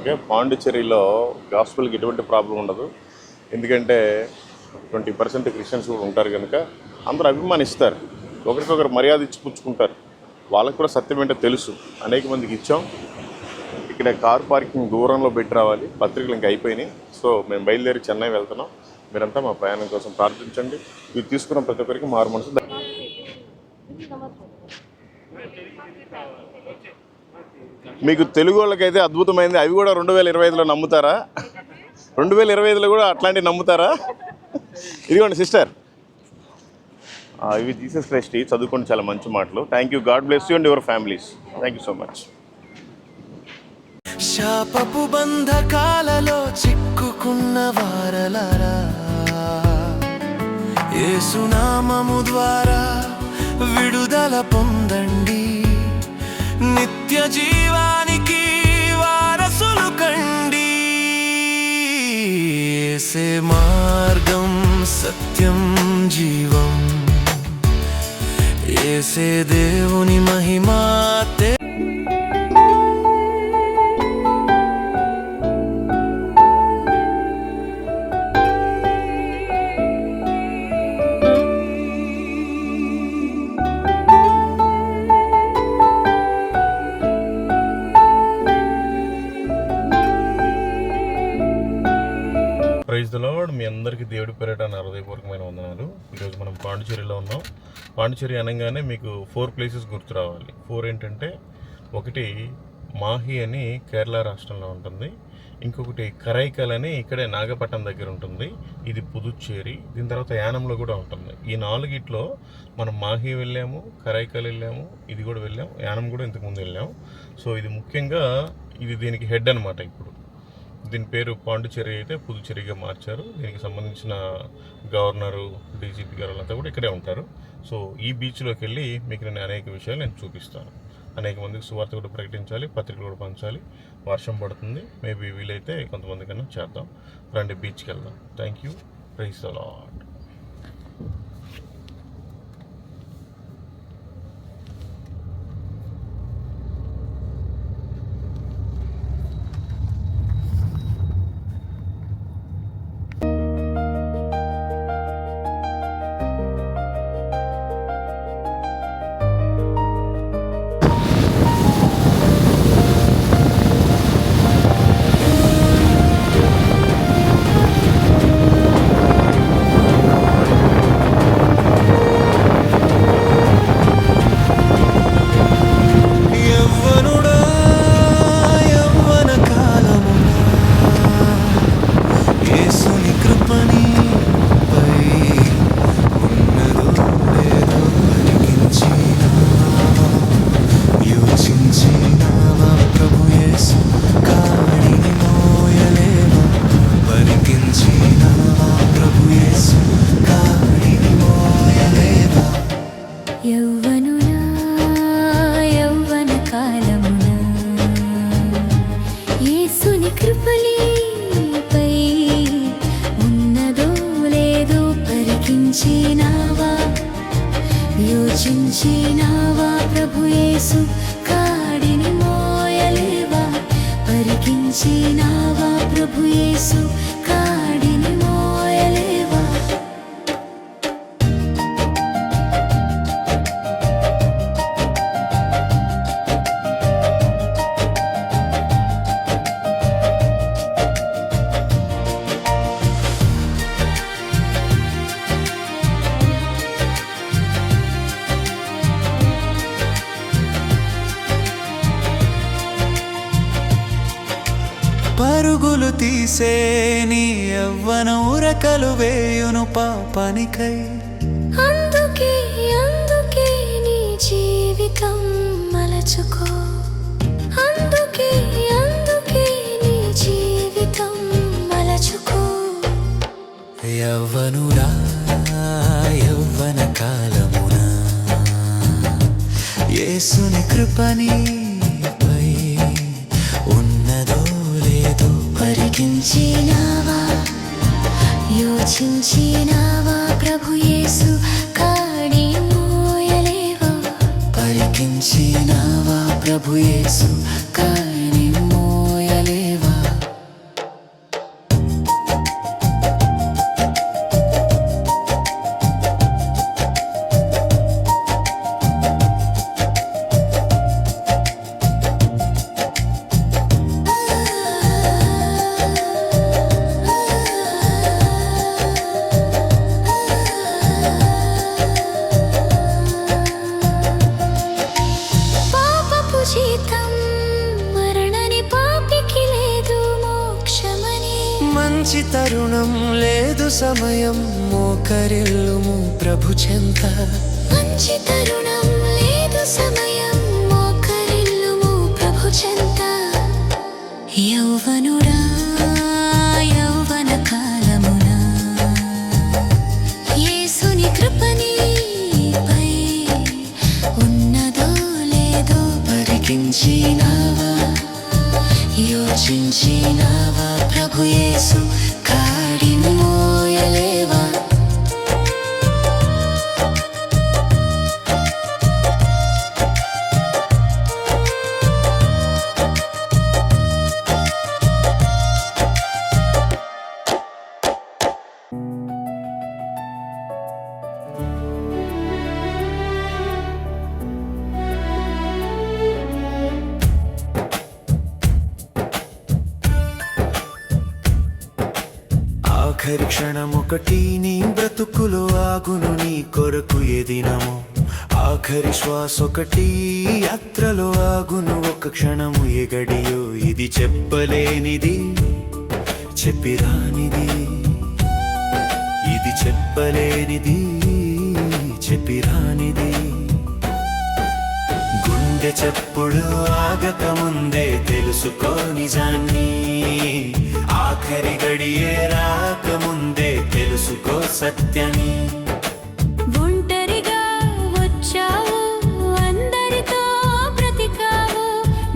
Okay, పాండిచ్చేరిలో గాస్పెల్కి ఎటువంటి problem ఉండదు. ఎందుకంటే 20% క్రిస్టియన్స్ కూడా ఉంటారు కనుక అందరూ అభిమానిస్తారు, ఒకరికొకరు మర్యాద ఇచ్చి పుచ్చుకుంటారు. వాళ్ళకు కూడా సత్యం ఏంటో తెలుసు. అనేక మందికి ఇచ్చాం. ఇక్కడ కార్ పార్కింగ్ దూరంలో పెట్టి రావాలి. పత్రికలు ఇంకా అయిపోయినాయి. సో మేము బయలుదేరి చెన్నై వెళ్తున్నాం. మీరంతా మా ప్రయాణం కోసం ప్రార్థించండి. ఇవి తీసుకున్న ప్రతి ఒక్కరికి మారు మనసు. మీకు తెలుగు వాళ్ళకైతే అద్భుతమైంది. అవి కూడా 2025లో నమ్ముతారా? 2025లో కూడా అట్లాంటివి నమ్ముతారా? ఇదిగోండి సిస్టర్, ఇవి జీసస్ క్రైస్ట్ చదువుకోండి, చాలా మంచి మాటలు. Thank you. God bless you and your families. Thank you so much. శాపపు బంధకాలలో చిక్కుకున్న వారలారా, యేసునామము ద్వారా విడుదల పొందండి. నిత్య జీవానికి వారసులు కండి. యేసే మార్గం, సత్యం, జీవం. యేసే దేవుని మహిమా. Praise the lord. మీ అందరికీ దేవుడి పేరిట నా హృదయపూర్వకమైన వందనాలు. ఈరోజు మనం పాండిచ్చేరిలో ఉన్నాం. పాండిచ్చేరి అనగానే మీకు 4 ప్లేసెస్ గుర్తు రావాలి. 4 ఏంటంటే, ఒకటి మాహి అని కేరళ రాష్ట్రంలో ఉంటుంది. ఇంకొకటి కరైకల్ అని ఇక్కడే నాగపట్నం దగ్గర ఉంటుంది. ఇది పుదుచ్చేరి. దీని తర్వాత యానంలో కూడా ఉంటుంది. ఈ 4గిట్లో మనం మాహి వెళ్ళాము, కరైకల్ వెళ్ళాము, ఇది కూడా వెళ్ళాము, యానం కూడా ఇంతకుముందు వెళ్ళాము. సో ఇది ముఖ్యంగా ఇది దీనికి హెడ్ అనమాట. ఇప్పుడు దీని పేరు పాండిచ్చేరి అయితే పుదుచ్చేరిగా మార్చారు. దీనికి సంబంధించిన గవర్నరు, డీజీపీ గారు అంతా కూడా ఇక్కడే ఉంటారు. సో ఈ బీచ్లోకి వెళ్ళి మీకు నేను అనేక విషయాలు నేను చూపిస్తాను. అనేక మందికి సువార్త కూడా ప్రకటించాలి, పత్రికలు కూడా పంచాలి. వర్షం పడుతుంది, మేబీ వీలైతే కొంతమందికన్నా చేద్దాం. రండి, బీచ్కి వెళ్దాం. Thank you. Praise the lord. యోచించినావా ప్రభు యేసు కాడిని మోయలేవా? పరికించినావా ప్రభు యేసు కాడిని మోయలేవా? పరుగులు తీసే నీ యవ్వన ఉరకలు వేయును పాపానికై. అందుకే అందుకే నీ జీవితం మలచుకో. అందుకే అందుకే నీ జీవితం మలచుకో. యవ్వనుడా యవ్వన కాలమున యేసుని కృపని పరికించినావా? యోచించినావా ప్రభు యేసు కాడిని మోయలేవా? పరికించినావా ప్రభు యేసు కాడిని మోయలేవా? మంచి తరుణం లేదు సమయం మోకరిల్లుము ప్రభు చెంత మంచి తరుణం లేదు సమయం మోకరిల్లుము ప్రభు చెంత యౌవనుడా యౌవన కాలమున యేసుని కృప నీపై ఉన్నదో లేదో పరికించినావా యోచించినావా ప్రభు యేసు కాడిని మోయలేవా ఆఖరి క్షణమొకటి నీ బ్రతుకులో ఆగును నీ కొరకు ఏ దినము ఆఖరి శ్వాసొకటి యాత్రలో ఆగును ఒక క్షణము ఏ గడియో ఇది చెప్పలేనిది చెప్పిరానిది ఇది చెప్పలేనిది చెప్పిరానిది గుండె చప్పుడు ఆగక ముందే తెలుసుకో నిజాన్ని ఆఖరి గడియే రాకముందే తెలుసుకో సత్యాన్ని ఒంటరిగా వచ్చావు అందరితో బ్రతికావు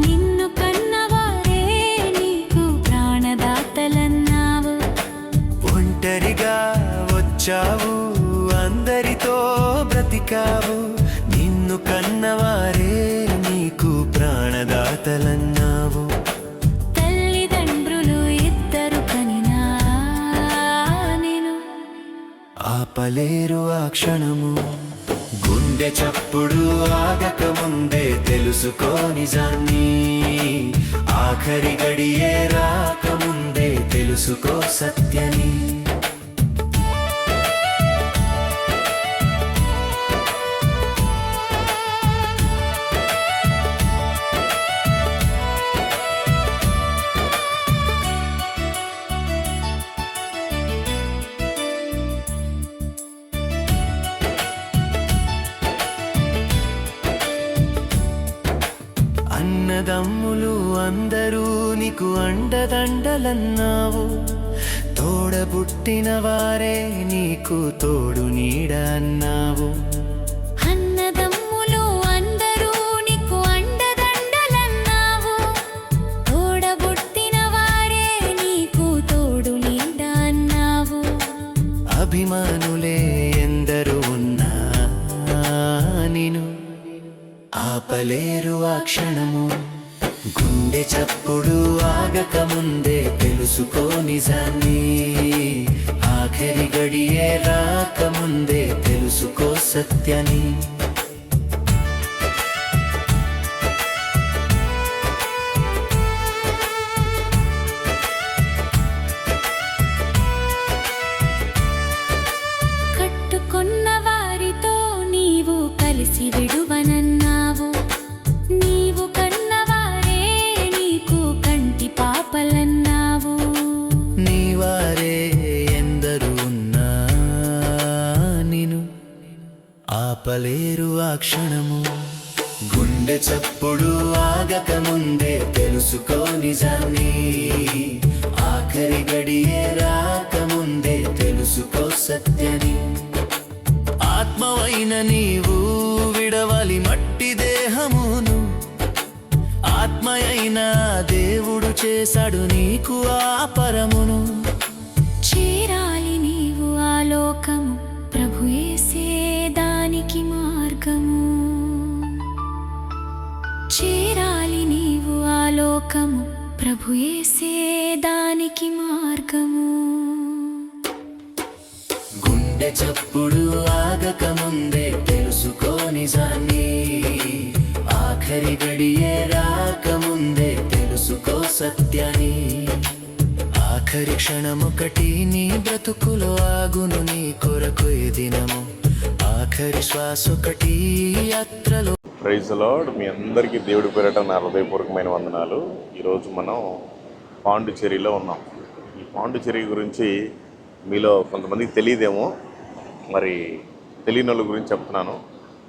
నిన్ను కన్నవారే నీకు ప్రాణదాతలన్నావు ఒంటరిగా వచ్చావు అందరితో బ్రతికావు నిన్ను కన్నవారే నీకు ప్రాణదాతలన్నావు ఆపలేరు ఆ క్షణము గుండె చప్పుడు ఆగక ముందే తెలుసుకో నిజాన్ని ఆఖరి గడియే రాకముందే తెలుసుకో సత్యాన్ని అన్నదమ్ములు అందరూ నీకు అండదండలన్నావు తోడబుట్టిన వారే నీకు తోడు నీడ అన్నావు అన్నదమ్ములు అందరూ నీకు అండదండలన్నావు తోడబుట్టిన వారే నీకు తోడు నీడ అన్నావు అభిమానులే ఎందరూ ఉన్నా నిన్ను ఆపలేరు ఆ క్షణము గుండె చప్పుడు ఆగక ముందే తెలుసుకో నిజాన్ని ఆఖరి గడియే రాకముందే తెలుసుకో సత్యాన్ని కట్టుకున్న వారితో నీవు కలిసి విడువనన్నావు నీవు కన్నవారే నీకు కంటి పాపలన్నావు నీ వారే ఎందరు ఉన్నా నిన్ను ఆపలేరు ఆ క్షణము గుండె చప్పుడు ఆగక ముందే తెలుసుకో నిజాన్ని ఆఖరి గడియే రాకముందే తెలుసుకో సత్యాన్ని ఆత్మవైన నీవు విడవాలి మట్టి దేహమును ఆత్మయైన దేవుడు చేశాడు నీకు ఆ పరమును చేరాలి నీవు ఆ లోకము ప్రభు యేసే దానికి మార్గము చేరాలి నీవు ఆ లోకము ప్రభు యేసే దానికి మార్గము గుండె చప్పుడు ఆగక ముందే తెలుసుకో నిజాన్ని ఆఖరి గడియే రాకముందే తెలుసుకో సత్యాన్ని ఆఖరి క్షణమొకటి నీ బ్రతుకులో ఆగును నీ కొరకు ఏ దినము ఆఖరి శ్వాసొకటి యాత్రలో ప్రైజ్ ది లార్డ్. మీ అందరికీ దేవుడి పేరిట నా హృదయపూర్వకమైన వందనాలు. ఈరోజు మనం పాండిచ్చేరిలో ఉన్నాం. ఈ పాండిచ్చేరి గురించి మీలో కొంతమందికి తెలియదేమో, మరి తెలియని వాళ్ళ గురించి చెప్తున్నాను.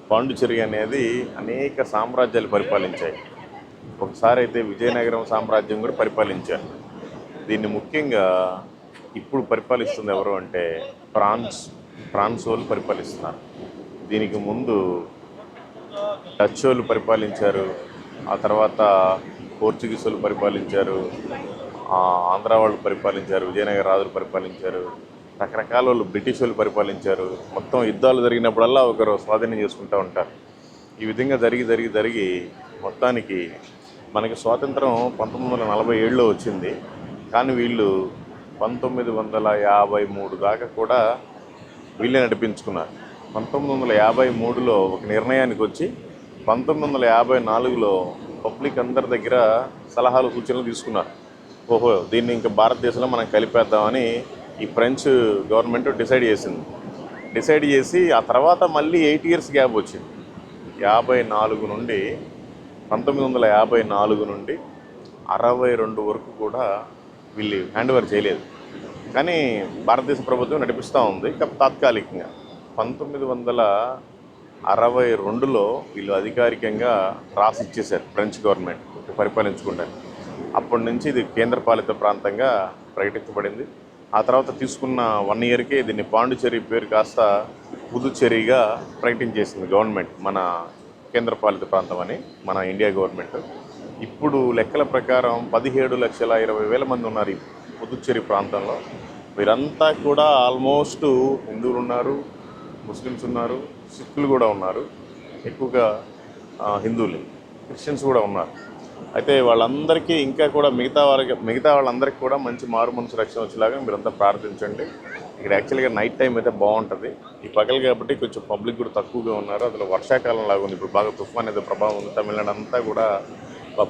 పాండిచ్చేరి అనేది అనేక సామ్రాజ్యాలు పరిపాలించాయి. ఒకసారి అయితే విజయనగరం సామ్రాజ్యం కూడా పరిపాలించారు. దీన్ని ముఖ్యంగా ఇప్పుడు పరిపాలిస్తుంది ఎవరు అంటే ఫ్రాన్స్ వాళ్ళు పరిపాలిస్తున్నారు. దీనికి ముందు డచ్ వాళ్ళు పరిపాలించారు, ఆ తర్వాత పోర్చుగీస్ వాళ్ళు పరిపాలించారు, ఆంధ్ర వాళ్ళు పరిపాలించారు, విజయనగర రాజులు పరిపాలించారు, రకరకాల వాళ్ళు బ్రిటిష్ వాళ్ళు పరిపాలించారు. మొత్తం యుద్ధాలు జరిగినప్పుడల్లా ఒకరు స్వాధీనం చేసుకుంటూ ఉంటారు. ఈ విధంగా జరిగి మొత్తానికి మనకి స్వాతంత్రం 1947లో వచ్చింది. కానీ వీళ్ళు 1953 దాకా కూడా వీళ్ళే నడిపించుకున్నారు. 1953లో ఒక నిర్ణయానికి వచ్చి 1954లో పబ్లిక్ అందరి దగ్గర సలహాలు సూచనలు తీసుకున్నారు. ఓహో, దీన్ని ఇంకా భారతదేశంలో మనం కలిపేద్దామని ఈ ఫ్రెంచ్ గవర్నమెంట్ డిసైడ్ చేసి ఆ తర్వాత మళ్ళీ 8 ఇయర్స్ గ్యాప్ వచ్చింది. 54 నుండి 1954 నుండి 62 వరకు కూడా వీళ్ళు హ్యాండ్ ఓవర్ చేయలేదు. కానీ భారతదేశ ప్రభుత్వం నడిపిస్తూ ఉంది తాత్కాలికంగా. 1962లో వీళ్ళు అధికారికంగా రాసి ఇచ్చేశారు ఫ్రెంచ్ గవర్నమెంట్ పరిపాలించుకుంటారు. అప్పటి నుంచి ఇది కేంద్రపాలిత ప్రాంతంగా ప్రకటించబడింది. ఆ తర్వాత తీసుకున్న 1 ఇయర్కే దీన్ని పాండిచ్చేరి పేరు కాస్త పుదుచ్చేరిగా ప్రకటించేసింది గవర్నమెంట్, మన కేంద్రపాలిత ప్రాంతం అని మన ఇండియా గవర్నమెంట్. ఇప్పుడు లెక్కల ప్రకారం 17,20,000 మంది ఉన్నారు ఈ పుదుచ్చేరి ప్రాంతంలో. వీరంతా కూడా ఆల్మోస్ట్ హిందువులు ఉన్నారు, ముస్లిమ్స్ ఉన్నారు, సిక్కులు కూడా ఉన్నారు, ఎక్కువగా హిందువులు, క్రిస్టియన్స్ కూడా ఉన్నారు. అయితే వాళ్ళందరికీ ఇంకా కూడా మిగతా వాళ్ళందరికీ కూడా మంచి మారు మనసు రక్షణ వచ్చేలాగా మీరంతా ప్రార్థించండి. ఇక్కడ యాక్చువల్గా నైట్ టైం అయితే బాగుంటుంది. ఈ పగలు కాబట్టి కొంచెం పబ్లిక్ కూడా తక్కువగా ఉన్నారు. అందులో వర్షాకాలం లాగా ఉంది. ఇప్పుడు బాగా తుఫాన్ అయితే ప్రభావం ఉంది. తమిళనాడు అంతా కూడా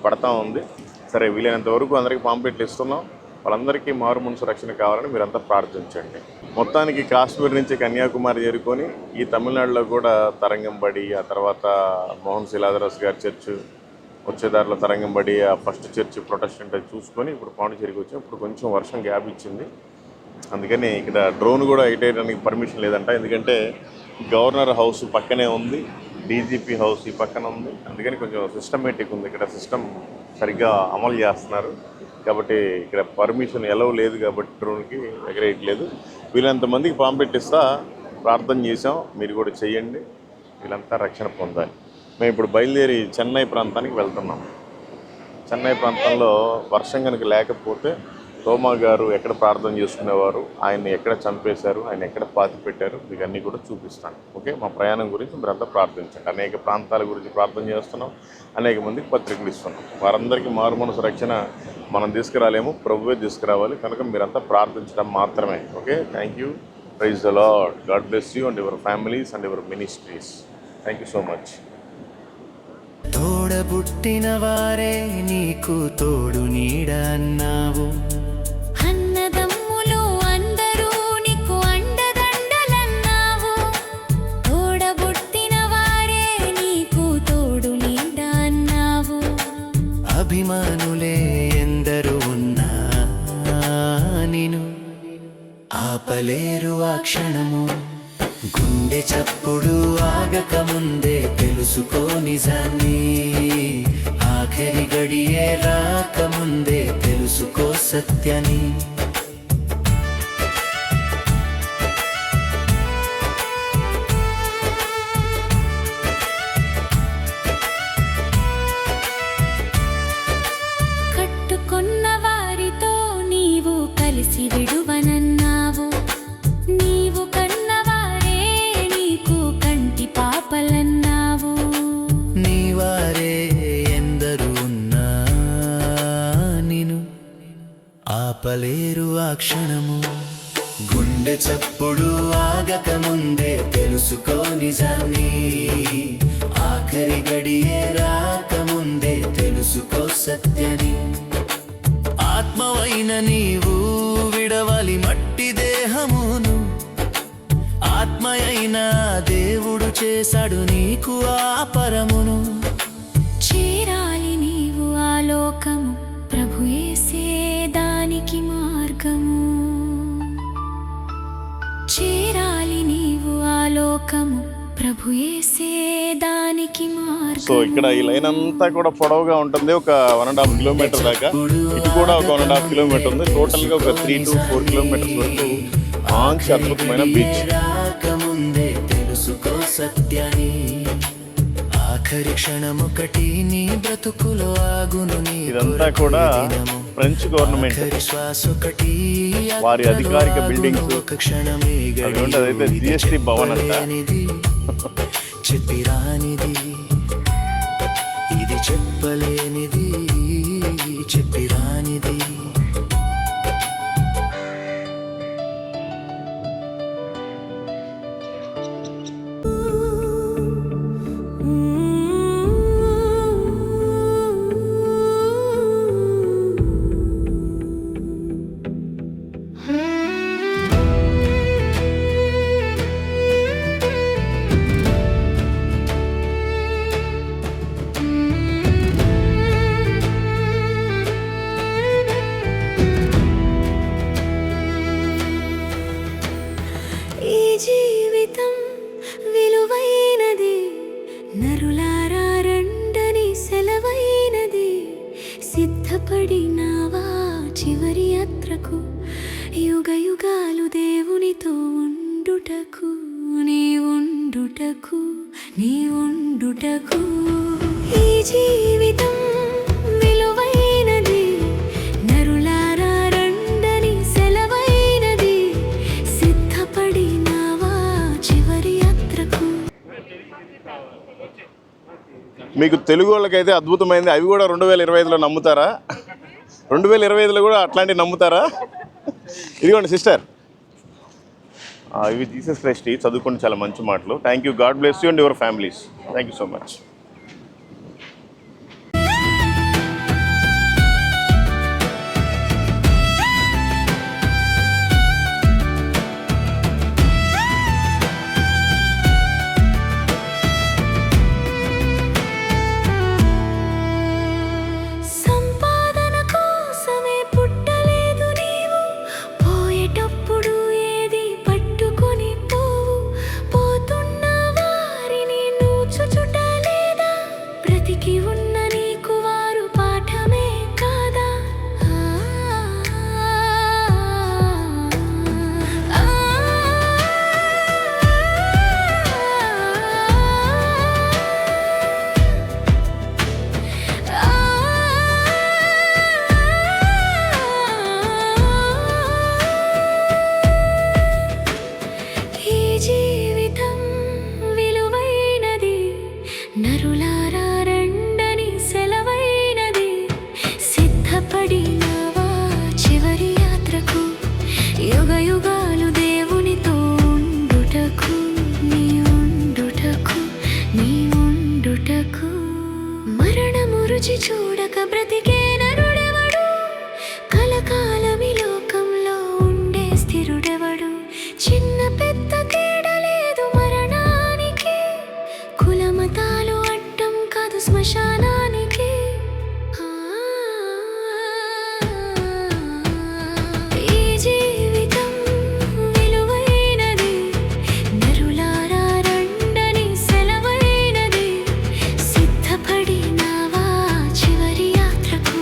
పడతా ఉంది. సరే, వీలైనంత వరకు అందరికీ పాంప్లెట్లు ఇస్తున్నాం. వాళ్ళందరికీ మారు మనసు రక్షణ కావాలని మీరంతా ప్రార్థించండి. మొత్తానికి కాశ్మీర్ నుంచి కన్యాకుమారి చేరుకొని ఈ తమిళనాడులో కూడా తరంగంబడి, ఆ తర్వాత మోహన్ శిలాదరస్ గారి చర్చ్, వచ్చేదారిలో తరంగంబడి, ఆ ఫస్ట్ చర్చ్ ప్రొటెస్టెంట్ చూసుకొని ఇప్పుడు పాండిచ్చేరికి వచ్చాం. ఇప్పుడు కొంచెం వర్షం గ్యాప్ ఇచ్చింది. అందుకని ఇక్కడ డ్రోన్ కూడా ఎటేయడానికి పర్మిషన్ లేదంట. ఎందుకంటే గవర్నర్ హౌస్ పక్కనే ఉంది, డీజీపీ హౌస్ ఈ పక్కన ఉంది. అందుకని కొంచెం సిస్టమేటిక్ ఉంది. ఇక్కడ సిస్టమ్ సరిగ్గా అమలు చేస్తున్నారు కాబట్టి ఇక్కడ పర్మిషన్ ఎలవ్ లేదు కాబట్టి డ్రోన్కి ఎగరేయట్లేదు. వీళ్ళంతమందికి పాంపెట్టిస్తా ప్రార్థన చేసాం, మీరు కూడా చెయ్యండి. వీళ్ళంతా రక్షణ పొందాలి. మేము ఇప్పుడు బయలుదేరి చెన్నై ప్రాంతానికి వెళ్తున్నాం. చెన్నై ప్రాంతంలో వర్షం కనుక లేకపోతే తోమా గారు ఎక్కడ ప్రార్థన చేసుకునేవారు, ఆయన్ని ఎక్కడ చంపేశారు, ఆయన ఎక్కడ పాతి పెట్టారు, మీకు అన్నీ కూడా చూపిస్తాను. ఓకే, మా ప్రయాణం గురించి మీరంతా ప్రార్థించండి. అనేక ప్రాంతాల గురించి ప్రార్థన చేస్తున్నాం, అనేక మందికి పత్రికలు ఇస్తున్నాం. వారందరికీ మారు మనసు రక్షణ మనం తీసుకురాలేము, ప్రభువే తీసుకురావాలి. కనుక మీరంతా ప్రార్థించడం మాత్రమే. Okay, thank you. Praise the Lord. God bless you and your families and your ministries. Thank you so much. తోడబుట్టిన వారే నీకు తోడు నీడ అన్నావు. అన్నదమ్ములు అందరూ నీకు అండదండలన్నావు. తోడబుట్టిన వారే నీకు తోడు నీడ అన్నావు. అభిమానులే ఎందరు ఉన్నా నిన్ను ఆపలేరు ఆ క్షణము. గుండె చప్పుడు ఆగక ముందే తెలుసుకో నిజాన్ని. ఆఖరి గడియే రాకముందే తెలుసుకో సత్యాన్ని. కట్టుకున్న వారితో నీవు కలిసి విడువనన్నావు. నీవు కన్నవారే నీకు కంటి పాపలన్నావు. నీ వారే ఎందరు ఉన్నా నిన్ను ఆపలేరు ఆ క్షణము. గుండె చప్పుడు ఆగక ముందే తెలుసుకో నిజాన్ని. ఆఖరి గడియే రాకముందే తెలుసుకో సత్యాన్ని. ఆత్మవైన నీవు విడవాలి మట్టి దేహమును. ఆత్మయైన దేవుడు చేశాడు నీకు ఆ పరమును. చేరాలి నీవు ఆ లోకము, ప్రభు యేసే దానికి మార్గము. లోకము ప్రభు యేసే దానికి సో ఇక్కడ ఈ లైన్ అంతా కూడా పొడవుగా ఉంటుంది, ఒక 1.5 కిలోమీటర్ దాకా. ఇటు కూడా ఒక 1.5 కిలోమీటర్ ఉంది. టోటల్గా ఒక 3 to 4 కిలోమీటర్స్ వరకు మంచి అద్భుతమైన బీచ్. రాకముందే తెలుసుకో సత్యాన్ని, ఆఖరి క్షణమొకటి నీ బ్రతుకులో ఆగును. నీ ఇదంతా కూడా ఫ్రెంచ్ గవర్నమెంట్ శ్వాసొకటి వారి అధికారిక బిల్డింగ్స్. ఒక క్షణమే అదేంటి, అదైతే జిఎస్టీ భవన్ అంట. చెప్పిరానిది ఇది, చెప్పలేనిది చెప్పిరానిది. ఈ జీవితం విలువైనది, నరులారా రండని సెలవైనది. సిద్ధపడినావా చివరి యాత్రకు, యుగ యుగాలు దేవునితో ఉండుటకు, నీ ఉండుటకు, నీ ఉండుటకు. ఈ జీవితం విలువైనది, నరులారా రండని సెలవైనది. సిద్ధపడినావా చివరి యాత్రకు. మీకు తెలుగు వాళ్ళకైతే అద్భుతమైంది. అవి కూడా 2025లో నమ్ముతారా? 2025లో కూడా అట్లాంటివి నమ్ముతారా? ఇదిగోండి సిస్టర్, ఇవి జీసస్ క్రైస్ట్ చదువుకోండి, చాలా మంచి మాటలు. Thank you. God bless you and your families. Thank you so much. సంపాదన కోసమే పుట్టలేదు నీవు, పోయేటప్పుడు ఏది పట్టుకొని పోవు. పోతున్న వారిని నూచుచుట లేదా, బ్రతికి ఉన్న నీకు వారు పాఠమే కాదా. ఈ జీవితం విలువైనది, నరులారా రండని సెలవైనది. సిద్ధపడినావా చివరి యాత్రకు, యుగ యుగాలు దేవునితో ఉండుటకు, నీ ఉండుటకు, నీ ఉండుటకు. మరణము రుచి చూడక బ్రతికే నరుడెవడు, కలకాలమి లోకంలో ఉండే స్థిరుడెవడు. చిన్న పెద్ద తేడా లేదు మరణానికి, కులమతాలు అడ్డం కాదు శ్మశానానికి. ఈ జీవితం విలువైనది, నరులారా రండని సెలవైనది. సిద్ధపడినావా చివరి యాత్రకు,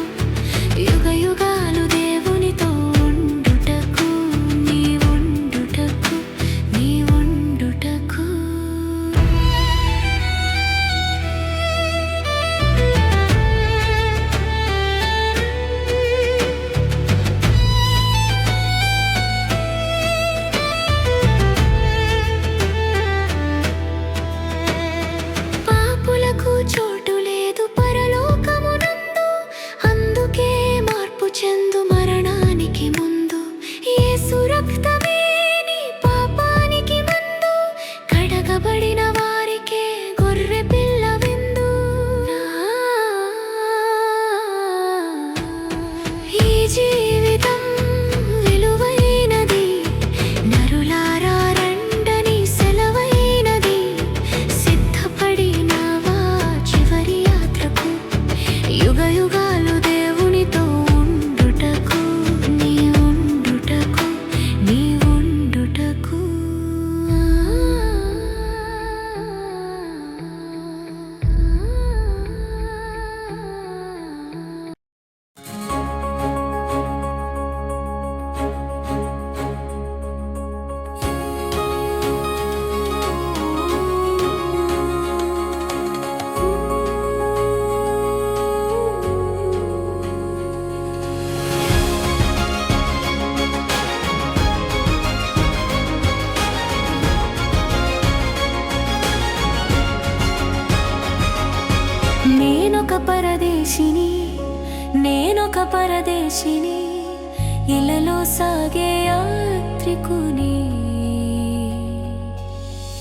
ఇలలో సాగే యాత్రికుని.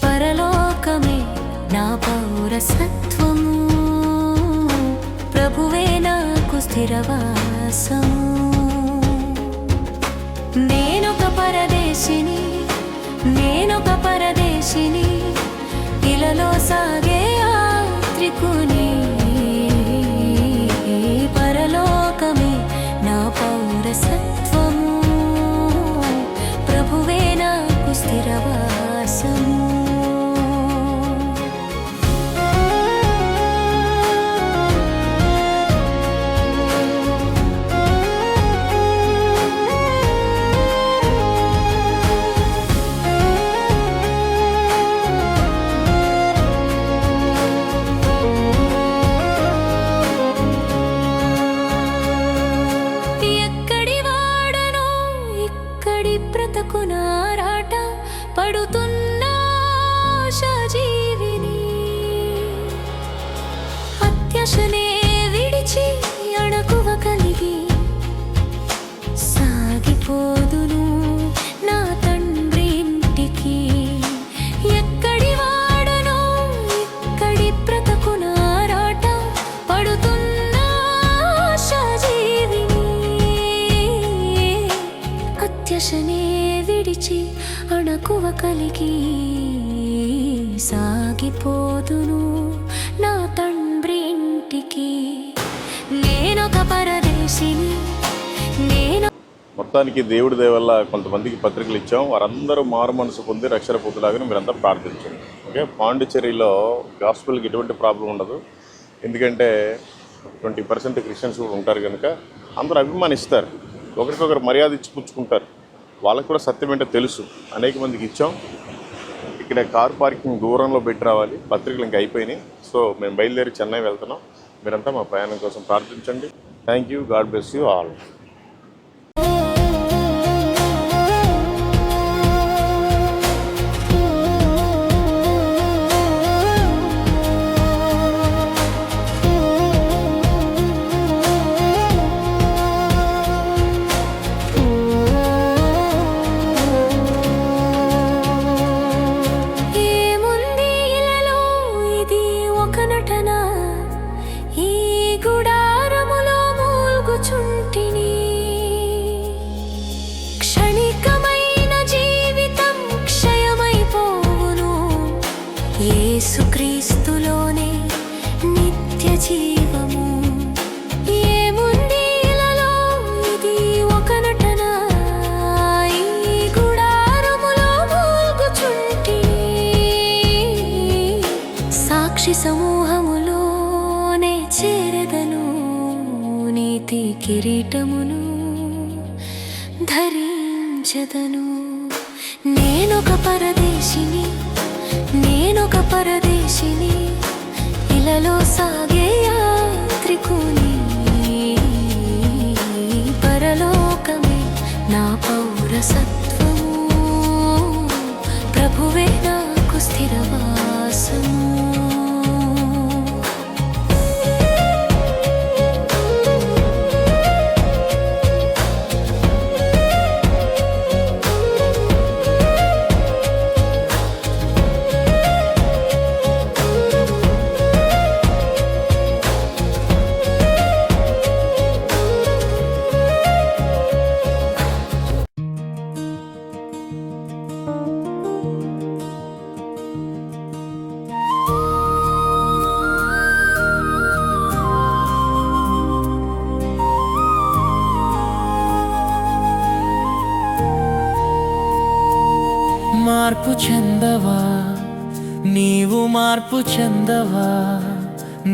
పరలోకమే నా పౌరసత్వము, ప్రభువే నాకు స్థిరవాసము. నేనొక పరదేశిని, నేనొక పరదేశిని, ఇలలో సాగే యాత్రికుని. పరలోకమే నా పౌరసత్వము, ప్రభువే నాకు స్థిరవాసము. బ్రతుకునారాట పడుతున్న ఆశాజీవిని. అత్యాశనే విడిచి అణకువ కలిగి సాగిపోదును నా తండ్రి ఇంటికి. ఎక్కడి వాడనో ఇక్కడి బ్రతుకునారాట పడుతున్న ఆశాజీవిని. అత్యాశనే విడిచి అణకువ కలిగి సాగిపోదును నా తండ్రి ఇంటికి. నేనొక పరదేశిని, నేను. మొత్తానికి దేవుడి దయ వల్ల కొంతమందికి పత్రికలు ఇచ్చాం. వారందరూ మారు మనసు పొంది రక్షణ పొందులాగా మీరంతా ప్రార్థించండి. ఓకే, పాండిచ్చేరిలో గాస్పెల్కి ఎటువంటి ప్రాబ్లం ఉండదు. ఎందుకంటే 20% క్రిస్టియన్స్ కూడా ఉంటారు కనుక అందరూ అభిమానిస్తారు, ఒకరికొకరు మర్యాద ఇచ్చి పుచ్చుకుంటారు. వాళ్ళకు కూడా సత్యం ఏంటో తెలుసు. అనేక మందికి ఇచ్చాం. ఇక్కడ కార్ పార్కింగ్ దూరంలో పెట్టి రావాలి. పత్రికలు ఇంకా అయిపోయినాయి. సో మేము బయలుదేరి చెన్నై వెళ్తున్నాం. మీరంతా మా ప్రయాణం కోసం ప్రార్థించండి. Thank you. God bless you all. యేసుక్రీస్తులోనే నిత్య జీవము. ఏముంది ఇలలో ఇది ఒక నటన, ఈ గుడారములో మూల్గుచుంటి. సాక్షి సమూహములోనే చేరదను, నీతి కిరీటమును ధరించదను. నేనొక పరదేశిని, నేనొక పరదేశిని, ఇలలో సాగే యాత్రికుని. పరలోకమే నా పౌరసత్వము, ప్రభువే నాకు స్థిరవాసము. మార్పు చెందవా, నీవు మార్పు చెందవా,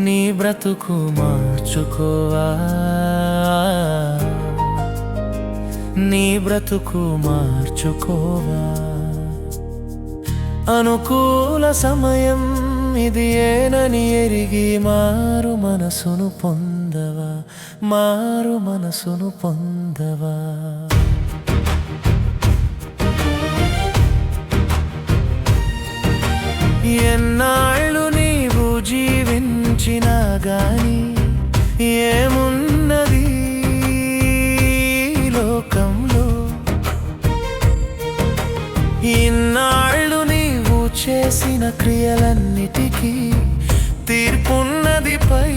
నీ బ్రతుకు మార్చుకోవా, నీ బ్రతుకు మార్చుకోవా. అనుకూల సమయం ఇది ఏనని ఎరిగి మారు మనసును పొందవా, మారు మనసును పొందవా. ఎన్నాళ్ళు నీవు జీవించినా గాని ఏమున్నది పరలోకంలో. ఇన్నాళ్ళు నీవు చేసిన క్రియలన్నిటికీ తీర్పున్నది పై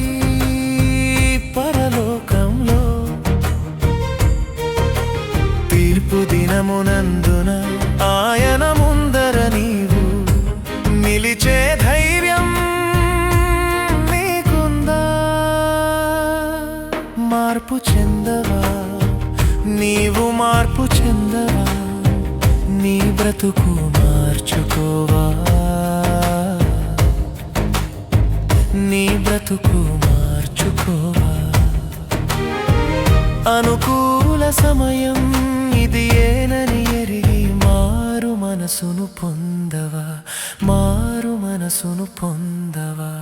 పరలోకంలో. తీర్పు దినమునందున ఆయన ముందర నీవు నిలిచే ధైర్యం నీకుందా? మార్పు చెందవా, నీవు మార్పు చెందవా, నీ బ్రతుకు మార్చుకోవా, నీ బ్రతుకు మార్చుకోవా. అనుకూల సమయం ఇది ఏనని ఎరిగి మారు మనసును పొందవా, మారు మనసును పొందవా.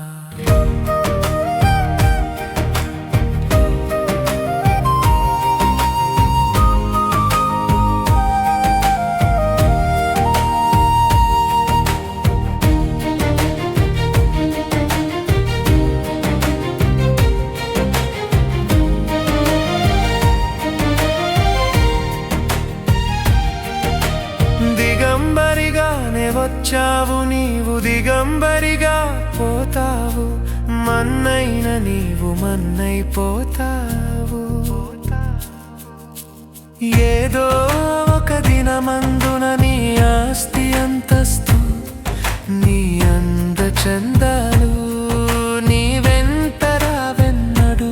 దిగంబరిగానే వచ్చావు నీవు, దిగంబరిగా పోతావు. మన్నైన నీవు మన్నైపోతావు. ఏదో ఒక దినమందున నీ ఆస్తి అంతస్తు, నీ అందచందాలు నీ వెంట రావెన్నడు.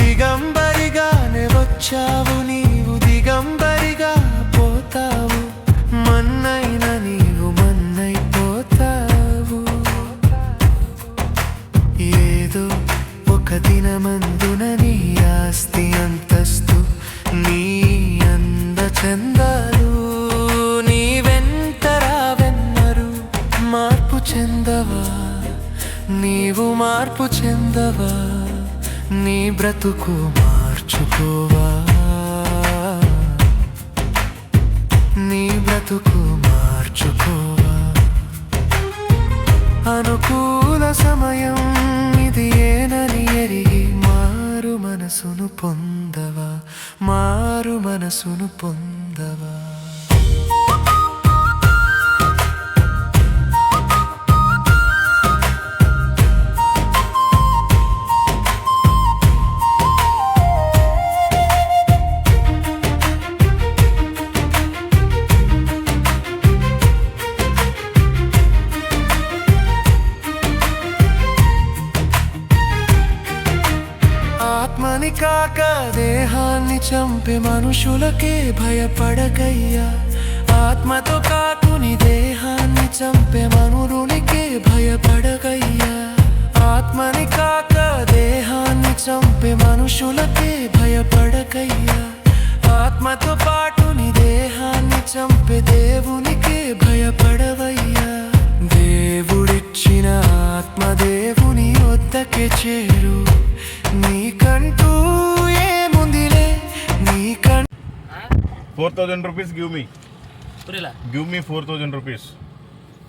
దిగంబరిగానే వచ్చావు నీవు, దిగంబరిగా పోతావు. మన్నైన నీవు మన్నైపోతావు. ఏదో ఒక దినమందున నీ ఆస్తి అంతస్తు, నీ అందచందాలు నీ వెంట రావెన్నరు. మార్పు చెందవా, నీవు మార్పు చెందవా, నీ బ్రతుకు మార్చుకోవా, నీ బ్రతుకు మార్చుకోవా. అనుకూల సమయం ఇది ఏనని ఎరిగి మారు మనసును పొందవా, మారు మనసును పొందవా. ఆత్మని కాక దేహాన్ని చంపే మనుషులకే భయపడకయ్యా. ఆత్మతో కాకుని దేహాన్ని చంపే మనురునికే భయపడకయ్యా. ఆత్మని కాక దేహాన్ని చంపే మనుషులకే భయపడకయ్యా. ఆత్మతో పాటు నీ దేహాన్ని చంపే దేవునికే భయపడవయ్యా. దేవుడిచ్చిన ఆత్మ దేవుని వద్దకే చేరు. నీకంటూ ఏముందిలే, నీకంటూ 4,000 rupees give me. Give me 4,000 rupees.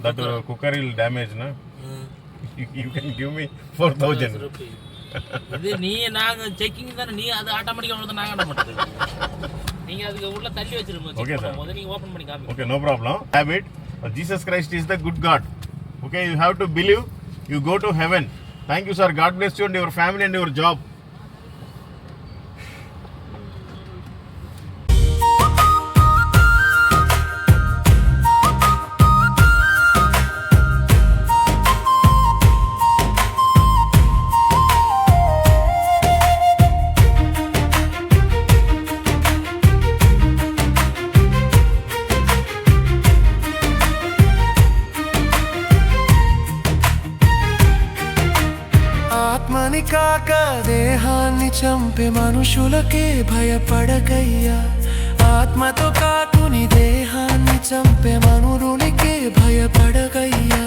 That cooker will damage, na? You can give me 4,000. இது நீ நாங்க செக்கிங் தானே, நீ அது ஆட்டோமேட்டிக்கா வந்து நாங்க ஆட மாட்டோம். நீங்க அதுக்கு உள்ள தள்ளி வச்சிருங்க. Okay sir. முதல்ல நீங்க ஓபன் பண்ணி காமி. Okay, no problem. Have it. Jesus Christ is the good God. Okay, you have to believe. You go to heaven. Thank you sir. God bless you and your family and your job. ఆత్మని కాక దేహాన్ని చంపే మనుషులకే భయపడకయ్యా. ఆత్మతో కాకుని దేహాన్ని చంపే మనురునికే భయపడకయ్యా.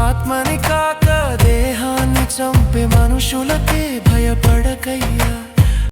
ఆత్మని కాక దేహాన్ని చంపే మనుషులకే భయపడకయ్యా.